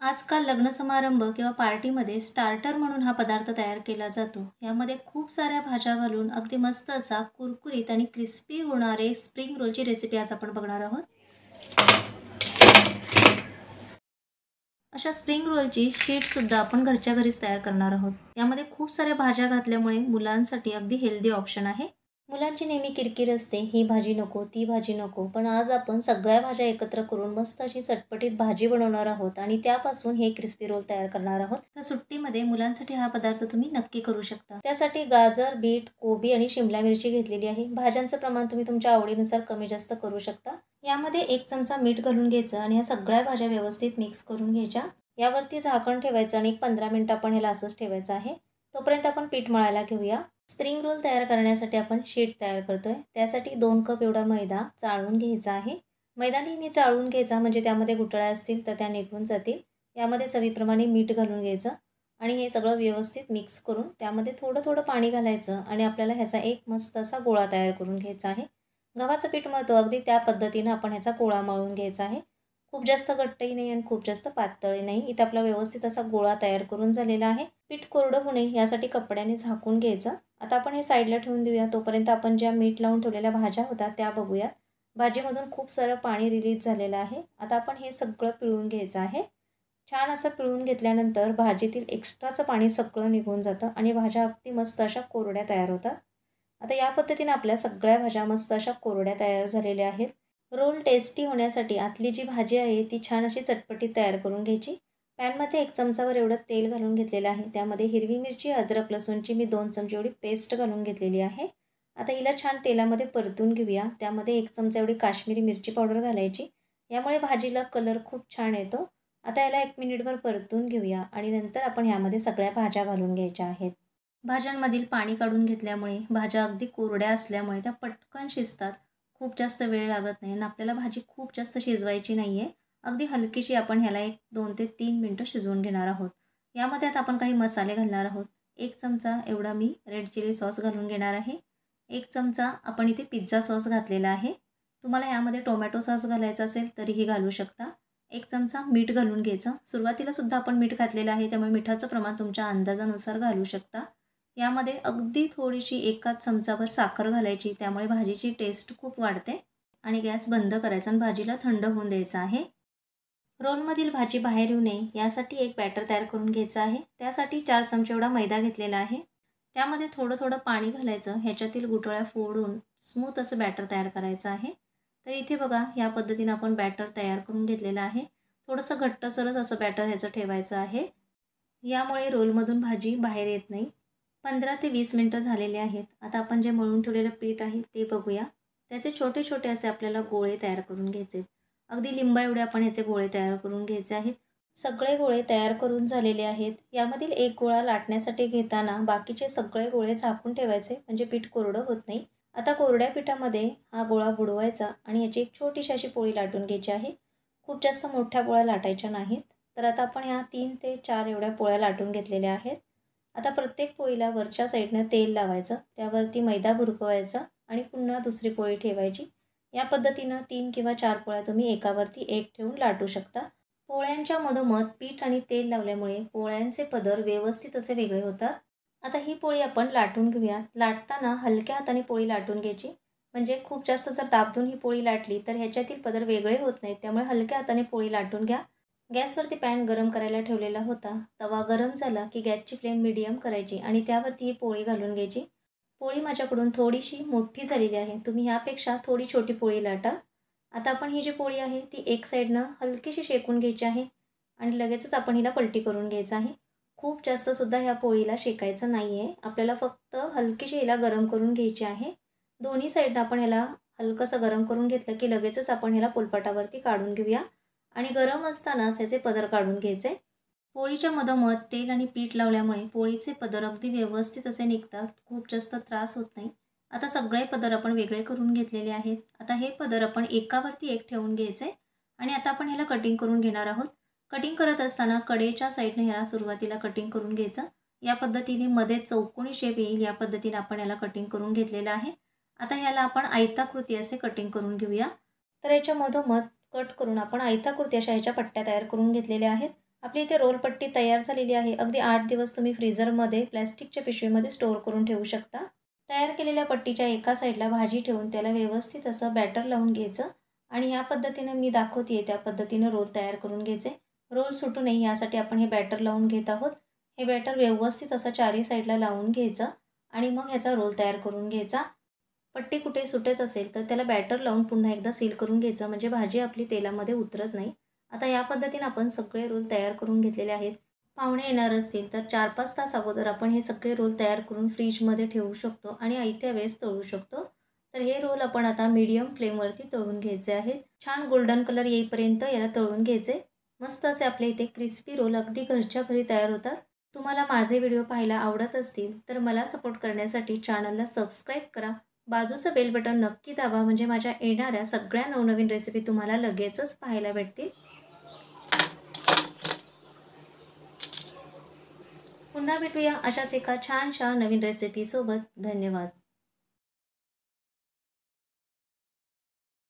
आजकाल लग्न समारंभ किंवा पार्टीमध्ये स्टार्टर म्हणून हा पदार्थ तयार केला जातो. यामध्ये खूप साऱ्या भाज्या घालून अगदी मस्त असा कुरकुरीत आणि क्रिस्पी होणारे स्प्रिंग रोलची रेसिपी आज आपण बघणार आहोत. अशा स्प्रिंग रोलची शीटसुद्धा आपण घरच्या घरीच तयार करणार आहोत. यामध्ये खूप साऱ्या भाज्या घातल्यामुळे मुलांसाठी अगदी हेल्दी ऑप्शन आहे. मुलांची नेहमी किरकिर असते, ही भाजी नको, ती भाजी नको. पण आज आपण सगळ्या भाज्या एकत्र करून मस्त अशी चटपटीत भाजी बनवणार आहोत आणि त्यापासून हे क्रिस्पी रोल तयार करणार आहोत. तर सुट्टीमध्ये मुलांसाठी हा पदार्थ तुम्ही नक्की करू शकता. त्यासाठी गाजर, बीट, कोबी आणि शिमला मिरची घेतलेली आहे. भाज्यांचं प्रमाण तुम्ही तुमच्या आवडीनुसार कमी जास्त करू शकता. यामध्ये 1 चमचा मीठ घालून घ्यायचं आणि ह्या सगळ्या भाज्या व्यवस्थित मिक्स करून घ्यायच्या. यावरती झाकण ठेवायचं आणि 15 मिनिटं आपण ह्याला असंच ठेवायचं आहे. तोपर्यंत आपण पीठ मळायला घेऊया. स्प्रिंग रोल तयार करण्यासाठी आपण शीट तयार करतोय. त्यासाठी 2 कप एवढा मैदा चाळून घ्यायचा आहे. मैदा नेहमी चाळून घ्यायचा म्हणजे त्यामध्ये गुठळ्या असतील तर त्या निघून जातील. यामध्ये चवीप्रमाणे मीठ घालून घ्यायचं आणि हे सगळं व्यवस्थित मिक्स करून त्यामध्ये थोडं थोडं पाणी घालायचं आणि आपल्याला ह्याचा एक मस्त असा गोळा तयार करून घ्यायचा आहे. गव्हाचं पीठ मळतो अगदी त्या पद्धतीनं आपण ह्याचा गोळा मळून घ्यायचा आहे. खूप जास्त घट्टही नाही आणि खूप जास्त पातळही नाही. इथं आपला व्यवस्थित असा गोळा तयार करून झालेला आहे. पीठ कोरडं होऊ नये यासाठी कपड्याने झाकून घ्यायचं. आता आपण हे साईडला ठेवून देऊया. तोपर्यंत आपण ज्या मीठ लावून ठेवलेल्या भाज्या होत्या त्या बघूया. भाजीमधून खूप सारं पाणी रिलीज झालेलं आहे. आता आपण हे सगळं पिळून घ्यायचं आहे. छान असं पिळून घेतल्यानंतर भाजीतील एक्स्ट्राचं पाणी सगळं निघून जातं आणि भाज्या अगदी मस्त अशा कोरड्या तयार होतात. आता या पद्धतीने आपल्या सगळ्या भाज्या मस्त अशा कोरड्या तयार झालेल्या आहेत. रोल टेस्टी होण्यासाठी आतली जी भाजी आहे ती छान अशी चटपटीत तयार करून घ्यायची. पॅनमध्ये 1 चमचावर एवढं तेल घालून घेतलेलं आहे. त्यामध्ये हिरवी मिरची, अद्रक, लसूणची मी 2 चमचे एवढी पेस्ट घालून घेतलेली आहे. आता हिला छान तेलामध्ये परतून घेऊया. त्यामध्ये 1 चमचा एवढी काश्मीरी मिरची पावडर घालायची. यामुळे भाजीला कलर खूप छान येतो. आता याला 1 मिनिटभर परतून घेऊया आणि नंतर आपण ह्यामध्ये सगळ्या भाज्या घालून घ्यायच्या आहेत. भाज्यांमधील पाणी काढून घेतल्यामुळे भाज्या अगदी कोरड्या असल्यामुळे त्या पटकन शिजतात. खूप जास्त वेळ लागत नाही आणि आपल्याला भाजी खूप जास्त शिजवायची नाही आहे. अगदी हलकीशी आपण ह्याला 2 ते 3 मिनटं शिजवून घेणार आहोत. यामध्ये आता आपण काही मसाले घालणार आहोत. 1 चमचा एवढा मी रेड चिली सॉस घालून घेणार आहे. 1 चमचा आपण इथे पिझ्झा सॉस घातलेला आहे. तुम्हाला यामध्ये टोमॅटो सॉस घालायचा असेल तरीही घालू शकता. 1 चमचा मीठ घालून घ्यायचं. सुरुवातीला सुद्धा आपण मीठ घातलेलं आहे त्यामुळे मिठाचं प्रमाण तुमच्या अंदाजानुसार घालू शकता. यामध्ये अगदी थोडीशी 1 चमचाभर साखर घालायची. त्यामुळे भाजीची टेस्ट खूप वाढते आणि गॅस बंद करायचा आणि भाजीला थंड होऊन द्यायचं आहे. रोलमधील भाजी बाहेर येऊ नये यासाठी एक बॅटर तयार करून घ्यायचं आहे. त्यासाठी 4 चमचे एवढा मैदा घेतलेला आहे. त्यामध्ये थोडं थोडं पाणी घालायचं. ह्याच्यातील गुठळ्या फोडून स्मूथ असं बॅटर तयार करायचं आहे. तर इथे बघा ह्या पद्धतीनं आपण बॅटर तयार करून घेतलेलं आहे. थोडंसं घट्टसरच असं बॅटर ह्याचं ठेवायचं आहे. यामुळे रोलमधून भाजी बाहेर येत नाही. 15 ते 20 मिनटं झालेले आहेत. आता आपण जे मळून ठेवलेलं पीठ आहे ते बघूया. त्याचे छोटे छोटे असे आपल्याला गोळे तयार करून घ्यायचे. अगदी लिंबा एवढे आपण ह्याचे गोळे तयार करून घ्यायचे आहेत. सगळे गोळे तयार करून झालेले आहेत. यामधील एक गोळा लाटण्यासाठी घेताना बाकीचे सगळे गोळे झाकून ठेवायचे म्हणजे पीठ कोरडं होत नाही. आता कोरड्या पिठामध्ये हा गोळा बुडवायचा आणि याची एक छोटीशी अशी पोळी लाटून घ्यायची आहे. खूप जास्त मोठ्या पोळ्या लाटायच्या नाहीत. तर आता आपण ह्या 3 ते 4 एवढ्या पोळ्या लाटून घेतलेल्या आहेत. आता प्रत्येक पोळीला वरच्या साईडनं तेल लावायचं. त्यावरती मैदा भुरकवायचा आणि पुन्हा दुसरी पोळी ठेवायची. या पद्धतीनं 3 किंवा 4 पोळ्या तुम्ही एकावरती एक ठेवून लाटू शकता. पोळ्यांच्या मधोमध पीठ आणि तेल लावल्यामुळे पोळ्यांचे पदर व्यवस्थित असे वेगळे होतात. आता ही पोळी आपण लाटून घेऊया. लाटताना हलक्या हाताने पोळी लाटून घ्यायची. म्हणजे खूप जास्त जर दाबून ही पोळी लाटली तर ह्याच्यातील पदर वेगळे होत नाहीत. त्यामुळे हलक्या हाताने पोळी लाटून घ्या. गॅसवरती पॅन गरम करायला ठेवलेला होता. तवा गरम झाला की गॅसची फ्लेम मीडियम करायची आणि त्यावरती ही पोळी घालून घ्यायची. पोळी माझ्याकडून थोडीशी मोठी झालेली आहे. तुम्ही ह्यापेक्षा थोडी छोटी पोळी लाटा. आता आपण ही जी पोळी आहे ती एक साईडनं हलकीशी शेकून घ्यायची आहे आणि लगेचच आपण हिला पलटी करून घ्यायचं आहे. खूप जास्तसुद्धा ह्या पोळीला शेकायचं नाही आहे. आपल्याला फक्त हलकीशी हिला गरम करून घ्यायची आहे. दोन्ही साईडनं आपण ह्याला हलकंसं गरम करून घेतलं की लगेचच आपण ह्याला पोलपाटावरती काढून घेऊया आणि गरम असतानाच ह्याचे पदर काढून घ्यायचे. पोळीच्या मधोमध तेल आणि पीठ लावल्यामुळे पोळीचे पदर अगदी व्यवस्थित असे निघतात. खूप जास्त त्रास होत नाही. आता सगळे पदर आपण वेगळे करून घेतलेले आहेत. आता हे पदर आपण एकावरती एक ठेवून घ्यायचे आणि आता आपण ह्याला कटिंग करून घेणार आहोत. कटिंग करत असताना कडेच्या साईडने ह्याला सुरुवातीला कटिंग करून घ्यायचं. या पद्धतीने मध्ये चौकोनी शेप येईल या पद्धतीने आपण याला कटिंग करून घेतलेलं आहे. आता ह्याला आपण आयताकृती असे कटिंग करून घेऊया. तर याच्या मधोमध कट करून आपण आयताकृती अशा ह्याच्या पट्ट्या तयार करून घेतलेल्या आहेत. आपली इथे रोलपट्टी तयार झालेली आहे. अगदी 8 दिवस तुम्ही फ्रीझरमध्ये प्लॅस्टिकच्या पिशवीमध्ये स्टोअर करून ठेवू शकता. तयार केलेल्या पट्टीच्या एका साईडला भाजी ठेवून त्याला व्यवस्थित असं बॅटर लावून घ्यायचं आणि ह्या पद्धतीनं मी दाखवते त्या पद्धतीनं रोल तयार करून घ्यायचे. रोल सुटू नये यासाठी आपण हे बॅटर लावून घेत आहोत. हे बॅटर व्यवस्थित असं चारही साईडला लावून घ्यायचं आणि मग ह्याचा रोल तयार करून घ्यायचा. पट्टी कुठे सुटत असेल तर त्याला बॅटर लावून पुन्हा एकदा सील करून घ्यायचं म्हणजे भाजी आपली तेलामध्ये उतरत नाही. आता या पद्धतीने आपण सगळे रोल तयार करून घेतलेले आहेत. पाहुणे येणार असतील तर 4-5 तास अगोदर आपण हे सगळे रोल तयार करून फ्रीजमध्ये ठेवू शकतो आणि आयत्या वेळेस तळू शकतो. तर हे रोल आपण आता मीडियम फ्लेमवरती तळून घ्यायचे आहेत. छान गोल्डन कलर येईपर्यंत याला तळून घ्यायचे. मस्त असे आपले इथे क्रिस्पी रोल अगदी घरच्या घरी तयार होतात. तुम्हाला माझे व्हिडिओ पाहायला आवडत असतील तर मला सपोर्ट करण्यासाठी चॅनलला सबस्क्राईब करा. बाजूचं बेल बटन नक्की दाबा म्हणजे माझ्या येणाऱ्या सगळ्या नवनवीन रेसिपी तुम्हाला लगेचच पाहायला भेटतील. पुन्हा भेटूया अशाच एका छानशा नवीन रेसिपीसोबत. धन्यवाद.